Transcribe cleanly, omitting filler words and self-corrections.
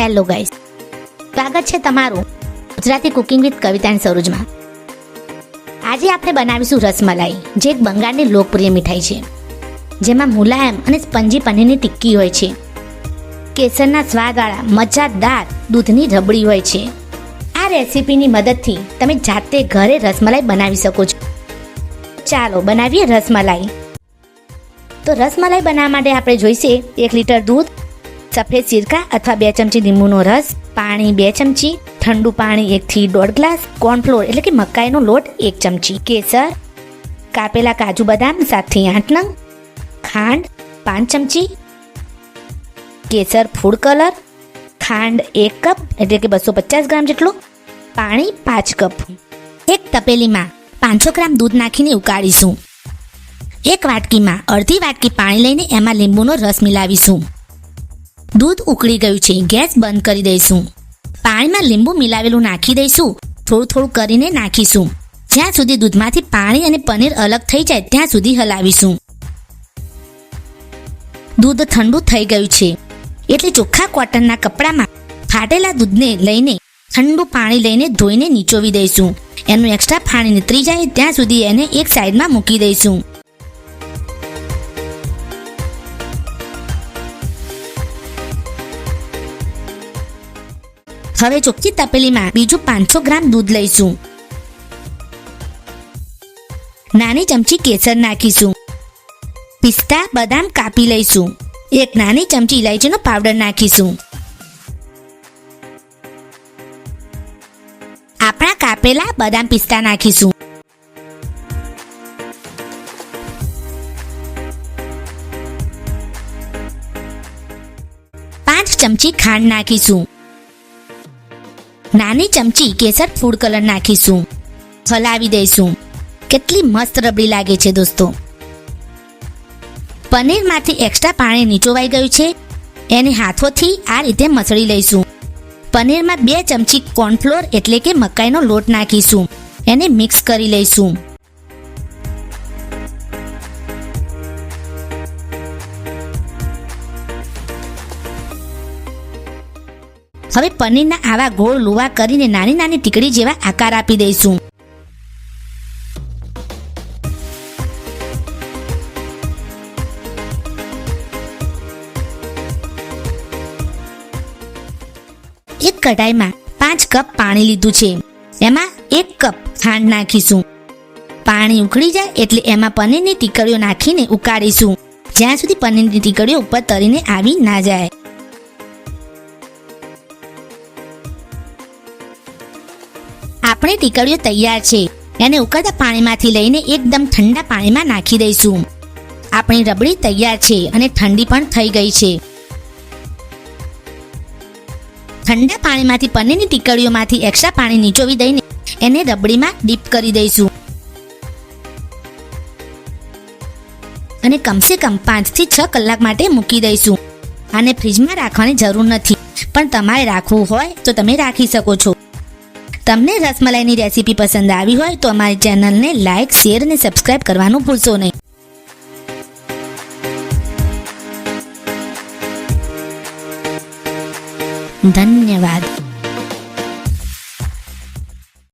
Hello guys, સ્વાગત છે તમારું ગુજરાતી કુકિંગ વિથ કવિતાની સરોજમાં. આજે આપણે બનાવીશું રસમલાઈ, જે એક બંગાળની લોકપ્રિય મીઠાઈ છે, જેમાં મુલાયમ અને સ્પંજી પનીરની ટિક્કી હોય છે. કેસરના સ્વાદવાળા મજાદાર દૂધની રબડી હોય છે. આ રેસીપીની મદદથી તમે જાતે ઘરે રસમલાઈ બનાવી શકો છો. ચાલો બનાવીએ રસમલાઈ. તો રસમલાઈ બનાવવા માટે આપણે જોઈશે 1 લીટર દૂધ, સફેદ સિરકા અથવા 2 ચમચી લીંબુનો રસ, પાણી 2 ચમચી, ઠંડુ પાણી 1 થી 1.5 ગ્લાસ, કોર્નફ્લોર એટલે કે મકાઈનો લોટ 1 ચમચી, કેસર, કાપેલા કાજુ બદામ 7 થી 8 નંગ, ખાંડ 5 ચમચી, કેસર ફૂડ કલર, ખાંડ 1 કપ એટલે કે 250 ગ્રામ જેટલું, પાણી 5 કપ. એક તપેલીમાં 500 ગ્રામ દૂધ નાખીને ઉકાળીશું. એક વાટકીમાં અડધી વાટકી પાણી લઈને એમાં લીંબુનો રસ મિલાવીશું. દૂધ ઉકળી ગયું છે, ગેસ બંધ કરી દઈશું. પાણીમાં લીંબુ મિલાવેલું નાખી દઈશું. થોડું થોડું કરીને નાખીશું. જ્યાં સુધી દૂધમાંથી પાણી અને પનીર અલગ થઈ જાય ત્યાં સુધી હલાવીશું. દૂધ ઠંડુ થઈ ગયું છે એટલે ચોખ્ખા કોટનના કપડામાં ફાટેલા દૂધને લઈને ઠંડુ પાણી લઈને ધોઈને નીચોવી દઈશું. એનું એક્સ્ટ્રા પાણી નીતરી જાય ત્યાં સુધી એને એક સાઈડમાં મૂકી દઈશું. હવે ચોખ્ખી તપેલીમાં બીજું 500 ગ્રામ દૂધ લઈશું. નાની ચમચી કેસર નાખીશું. પિસ્તા બદામ કાપી લઈશું. એક નાની ચમચી ઇલાયચીનો પાવડર નાખીશું. આપણા કાપેલા બદામ પિસ્તા નાખીશું. પાંચ ચમચી ખાંડ નાખીશું. નાની ચમચી કેસર ફૂડ કલર નાખીશું. હલાવી દઈશું. કેટલી મસ્ત રબડી લાગે છે દોસ્તો. પનીરમાંથી એક્સ્ટ્રા પાણી નીચોવાઈ ગયું છે. એને હાથોથી આ રીતે મસળી લઈશું. પનીરમાં 2 ચમચી કોર્નફ્લોર એટલે કે મકાઈનો લોટ નાખીશું. એને મિક્સ કરી લઈશું. હવે પનીરના આવા ગોળ લુવા કરીને નાની નાની ટીકડી જેવા આકાર આપી દઈશું. એક કઢાઈમાં 5 કપ પાણી લીધું છે. એમાં 1 કપ ખાંડ નાખીશું. પાણી ઉકળી જાય એટલે એમાં પનીરની ટીકડીઓ નાખીને ઉકાળીશું, જ્યાં સુધી પનીરની ટીકડીઓ ઉપર તરીને આવી ના જાય. આપણી ટીકડીઓ તૈયાર છે. એને ઉકળતા પાણીમાંથી લઈને એકદમ ઠંડા પાણીમાં નાખી દઈશું. આપણી રબડી તૈયાર છે અને ઠંડી પણ થઈ ગઈ છે. ઠંડા પાણીમાંથી પનીરની ટીકડીઓમાંથી એક્સ્ટ્રા પાણી નીચોવી દઈને એને રબડીમાં ડીપ કરી દઈશું. અને કમસે કમ 5 થી 6 કલાક માટે મૂકી દઈશું. આને ફ્રીજમાં રાખવાની જરૂર નથી, પણ તમારે રાખવું હોય તો તમે રાખી શકો છો. તમને રસમલાઈની રેસીપી પસંદ આવી હોય તો અમારી ચેનલને લાઈક, શેર અને સબસ્ક્રાઇબ કરવાનું ભૂલશો નહીં. ધન્યવાદ.